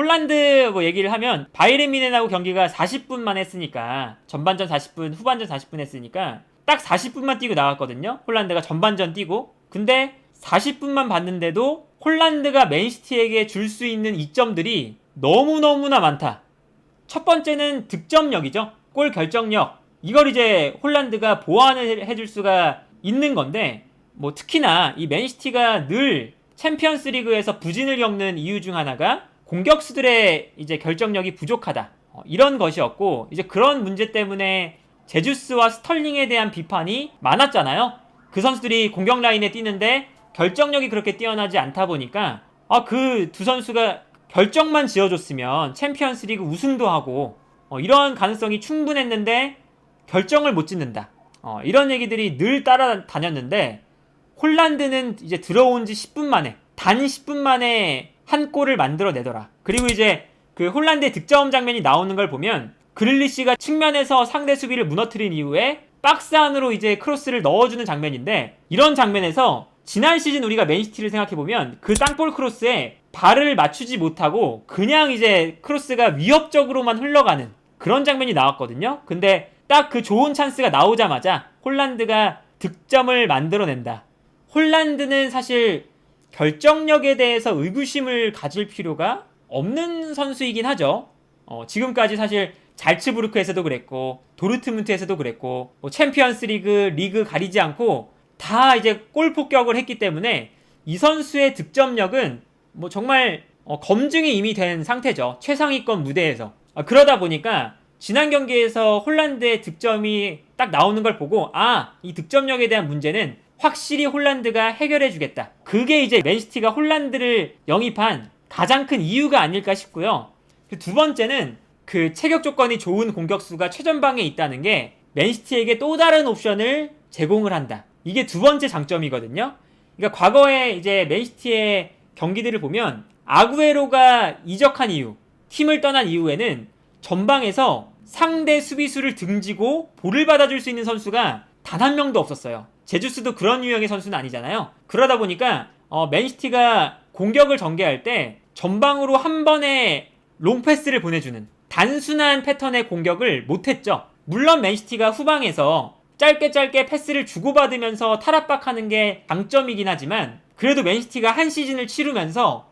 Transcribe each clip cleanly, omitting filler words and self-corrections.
홀란드 뭐 얘기를 하면 바이에른 뮌헨하고 경기가 40분만 했으니까, 전반전 40분, 후반전 40분 했으니까 딱 40분만 뛰고 나왔거든요. 홀란드가 전반전 뛰고. 근데 40분만 봤는데도 홀란드가 맨시티에게 줄 수 있는 이점들이 너무너무나 많다. 첫 번째는 득점력이죠. 골 결정력. 이걸 이제 홀란드가 보완을 해줄 수가 있는 건데, 뭐 특히나 이 맨시티가 늘 챔피언스 리그에서 부진을 겪는 이유 중 하나가 공격수들의 이제 결정력이 부족하다. 이런 것이었고, 이제 그런 문제 때문에 제주스와 스털링에 대한 비판이 많았잖아요. 그 선수들이 공격 라인에 뛰는데 결정력이 그렇게 뛰어나지 않다 보니까 그 두 선수가 결정만 지어줬으면 챔피언스 리그 우승도 하고 이런 가능성이 충분했는데 결정을 못 짓는다. 이런 얘기들이 늘 따라다녔는데, 홀란드는 이제 들어온 지 10분 만에, 단 10분 만에 한 골을 만들어내더라. 그리고 이제 그 홀란드의 득점 장면이 나오는 걸 보면 그릴리시가 측면에서 상대 수비를 무너뜨린 이후에 박스 안으로 이제 크로스를 넣어주는 장면인데, 이런 장면에서 지난 시즌 우리가 맨시티를 생각해보면 그 땅볼 크로스에 발을 맞추지 못하고 그냥 이제 크로스가 위협적으로만 흘러가는 그런 장면이 나왔거든요. 근데 딱 그 좋은 찬스가 나오자마자 홀란드가 득점을 만들어낸다. 홀란드는 사실 결정력에 대해서 의구심을 가질 필요가 없는 선수이긴 하죠. 지금까지 사실 잘츠부르크에서도 그랬고 도르트문트에서도 그랬고 챔피언스 리그 가리지 않고 다 이제 골 폭격을 했기 때문에 이 선수의 득점력은 뭐 정말 검증이 이미 된 상태죠. 최상위권 무대에서. 그러다 보니까 지난 경기에서 홀란드의 득점이 딱 나오는 걸 보고 이 득점력에 대한 문제는 확실히 홀란드가 해결해 주겠다. 그게 이제 맨시티가 홀란드를 영입한 가장 큰 이유가 아닐까 싶고요. 두 번째는 그 체격 조건이 좋은 공격수가 최전방에 있다는 게 맨시티에게 또 다른 옵션을 제공을 한다. 이게 두 번째 장점이거든요. 그러니까 과거에 이제 맨시티의 경기들을 보면 아구에로가 이적한 이후, 팀을 떠난 이후에는 전방에서 상대 수비수를 등지고 볼을 받아줄 수 있는 선수가 단 한 명도 없었어요. 제주스도 그런 유형의 선수는 아니잖아요. 그러다 보니까 맨시티가 공격을 전개할 때 전방으로 한 번에 롱패스를 보내주는 단순한 패턴의 공격을 못했죠. 물론 맨시티가 후방에서 짧게 패스를 주고받으면서 탈압박하는 게 장점이긴 하지만, 그래도 맨시티가 한 시즌을 치르면서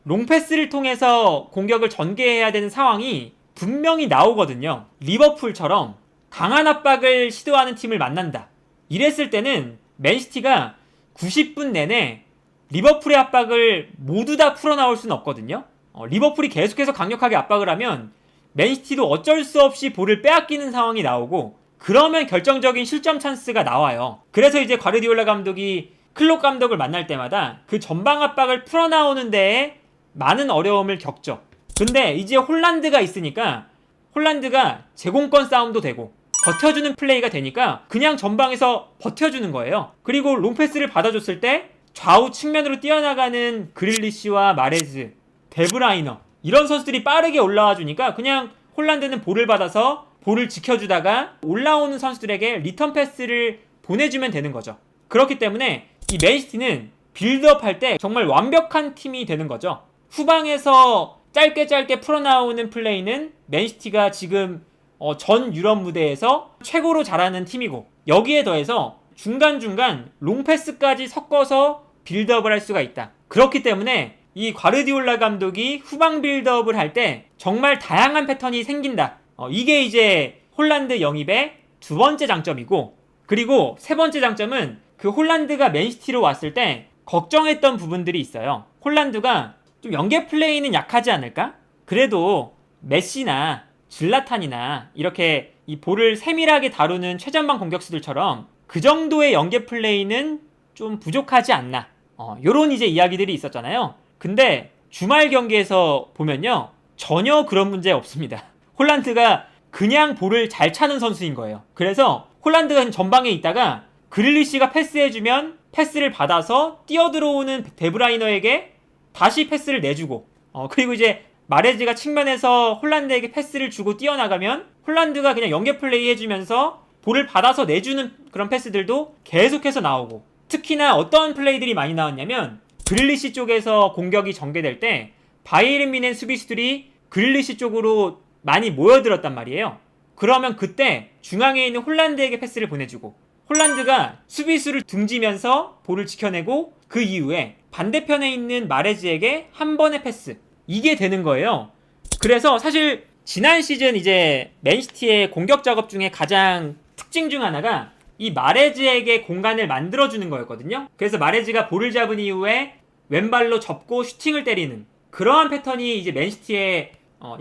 롱패스를 통해서 공격을 전개해야 되는 상황이 분명히 나오거든요. 리버풀처럼 강한 압박을 시도하는 팀을 만난다. 이랬을 때는 맨시티가 90분 내내 리버풀의 압박을 모두 다 풀어나올 수는 없거든요. 리버풀이 계속해서 강력하게 압박을 하면 맨시티도 어쩔 수 없이 볼을 빼앗기는 상황이 나오고, 그러면 결정적인 실점 찬스가 나와요. 그래서 이제 과르디올라 감독이 클롭 감독을 만날 때마다 그 전방 압박을 풀어나오는 데에 많은 어려움을 겪죠. 근데 이제 홀란드가 있으니까 홀란드가 제공권 싸움도 되고 버텨주는 플레이가 되니까 그냥 전방에서 버텨주는 거예요. 그리고 롱패스를 받아줬을 때 좌우 측면으로 뛰어나가는 그릴리시와 마레즈, 데브라이너 이런 선수들이 빠르게 올라와 주니까 그냥 홀란드는 볼을 받아서 볼을 지켜주다가 올라오는 선수들에게 리턴 패스를 보내주면 되는 거죠. 그렇기 때문에 이 맨시티는 빌드업 할 때 정말 완벽한 팀이 되는 거죠. 후방에서 짧게 풀어나오는 플레이는 맨시티가 지금 전 유럽 무대에서 최고로 잘하는 팀이고, 여기에 더해서 중간중간 롱패스까지 섞어서 빌드업을 할 수가 있다. 그렇기 때문에 이 과르디올라 감독이 후방 빌드업을 할 때 정말 다양한 패턴이 생긴다. 이게 이제 홀란드 영입의 두 번째 장점이고, 그리고 세 번째 장점은 그 홀란드가 맨시티로 왔을 때 걱정했던 부분들이 있어요. 홀란드가 좀 연계 플레이는 약하지 않을까? 그래도 메시나 질라탄이나 이렇게 이 볼을 세밀하게 다루는 최전방 공격수들처럼 그 정도의 연계 플레이는 좀 부족하지 않나, 요런 이제 이야기들이 있었잖아요. 근데 주말 경기에서 보면요, 전혀 그런 문제 없습니다. 홀란드가 그냥 볼을 잘 차는 선수인 거예요. 그래서 홀란드가 전방에 있다가 그릴리시가 패스해주면 패스를 받아서 뛰어들어오는 데브라이너에게 다시 패스를 내주고, 그리고 이제 마레즈가 측면에서 홀란드에게 패스를 주고 뛰어나가면 홀란드가 그냥 연계 플레이 해주면서 볼을 받아서 내주는 그런 패스들도 계속해서 나오고, 특히나 어떤 플레이들이 많이 나왔냐면 그릴리시 쪽에서 공격이 전개될 때 바이에른 뮌헨 수비수들이 그릴리시 쪽으로 많이 모여들었단 말이에요. 그러면 그때 중앙에 있는 홀란드에게 패스를 보내주고 홀란드가 수비수를 둥지면서 볼을 지켜내고 그 이후에 반대편에 있는 마레즈에게 한 번의 패스, 이게 되는 거예요. 그래서 사실 지난 시즌 이제 맨시티의 공격 작업 중에 가장 특징 중 하나가 이 마레즈에게 공간을 만들어주는 거였거든요. 그래서 마레즈가 볼을 잡은 이후에 왼발로 접고 슈팅을 때리는 그러한 패턴이 이제 맨시티의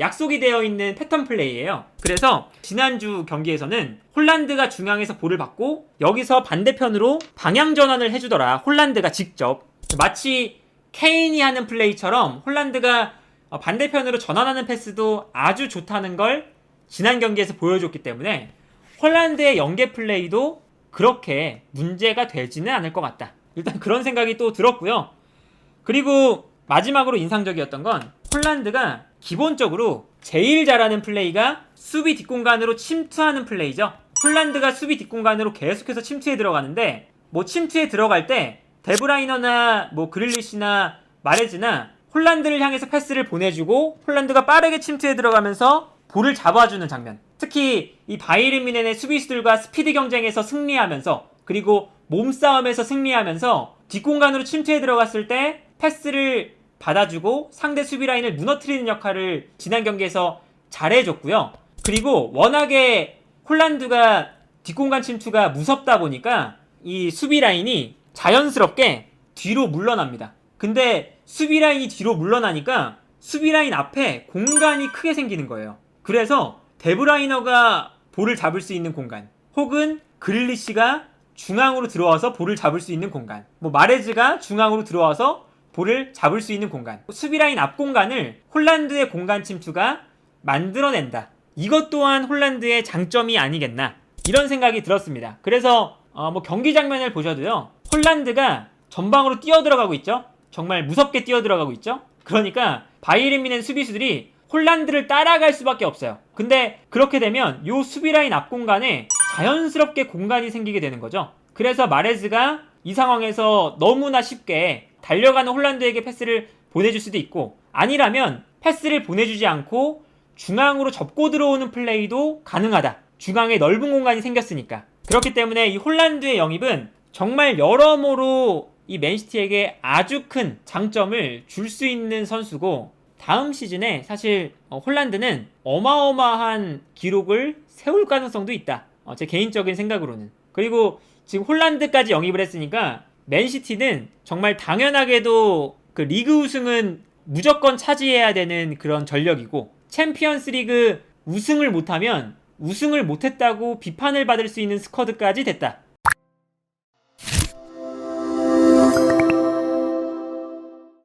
약속이 되어 있는 패턴 플레이예요. 그래서 지난주 경기에서는 홀란드가 중앙에서 볼을 받고 여기서 반대편으로 방향 전환을 해주더라. 홀란드가 직접. 마치 케인이 하는 플레이처럼 홀란드가 반대편으로 전환하는 패스도 아주 좋다는 걸 지난 경기에서 보여줬기 때문에 홀란드의 연계 플레이도 그렇게 문제가 되지는 않을 것 같다. 일단 그런 생각이 또 들었고요. 그리고 마지막으로 인상적이었던 건 홀란드가 기본적으로 제일 잘하는 플레이가 수비 뒷공간으로 침투하는 플레이죠. 홀란드가 수비 뒷공간으로 계속해서 침투에 들어가는데 뭐 침투에 들어갈 때 데브라이너나 뭐 그릴리시나 마레즈나 홀란드를 향해서 패스를 보내주고 홀란드가 빠르게 침투에 들어가면서 볼을 잡아주는 장면. 특히 이 바이에른 뮌헨의 수비수들과 스피드 경쟁에서 승리하면서 그리고 몸싸움에서 승리하면서 뒷공간으로 침투에 들어갔을 때 패스를 받아주고 상대 수비 라인을 무너뜨리는 역할을 지난 경기에서 잘해줬고요. 그리고 워낙에 홀란드가 뒷공간 침투가 무섭다 보니까 이 수비 라인이 자연스럽게 뒤로 물러납니다. 근데 수비 라인이 뒤로 물러나니까 수비 라인 앞에 공간이 크게 생기는 거예요. 그래서 데브라이너가 볼을 잡을 수 있는 공간, 혹은 그릴리시가 중앙으로 들어와서 볼을 잡을 수 있는 공간, 뭐 마레즈가 중앙으로 들어와서 볼을 잡을 수 있는 공간, 수비 라인 앞 공간을 홀란드의 공간 침투가 만들어낸다. 이것 또한 홀란드의 장점이 아니겠나, 이런 생각이 들었습니다. 그래서 뭐 경기 장면을 보셔도요, 홀란드가 전방으로 뛰어들어가고 있죠. 정말 무섭게 뛰어들어가고 있죠. 그러니까 바이에른 뮌헨 수비수들이 홀란드를 따라갈 수밖에 없어요. 근데 그렇게 되면 요 수비라인 앞 공간에 자연스럽게 공간이 생기게 되는 거죠. 그래서 마레즈가 이 상황에서 너무나 쉽게 달려가는 홀란드에게 패스를 보내줄 수도 있고, 아니라면 패스를 보내주지 않고 중앙으로 접고 들어오는 플레이도 가능하다. 중앙에 넓은 공간이 생겼으니까. 그렇기 때문에 이 홀란드의 영입은 정말 여러모로 이 맨시티에게 아주 큰 장점을 줄 수 있는 선수고, 다음 시즌에 사실 홀란드는 어마어마한 기록을 세울 가능성도 있다. 제 개인적인 생각으로는. 그리고 지금 홀란드까지 영입을 했으니까 맨시티는 정말 당연하게도 그 리그 우승은 무조건 차지해야 되는 그런 전력이고, 챔피언스 리그 우승을 못하면 우승을 못했다고 비판을 받을 수 있는 스쿼드까지 됐다.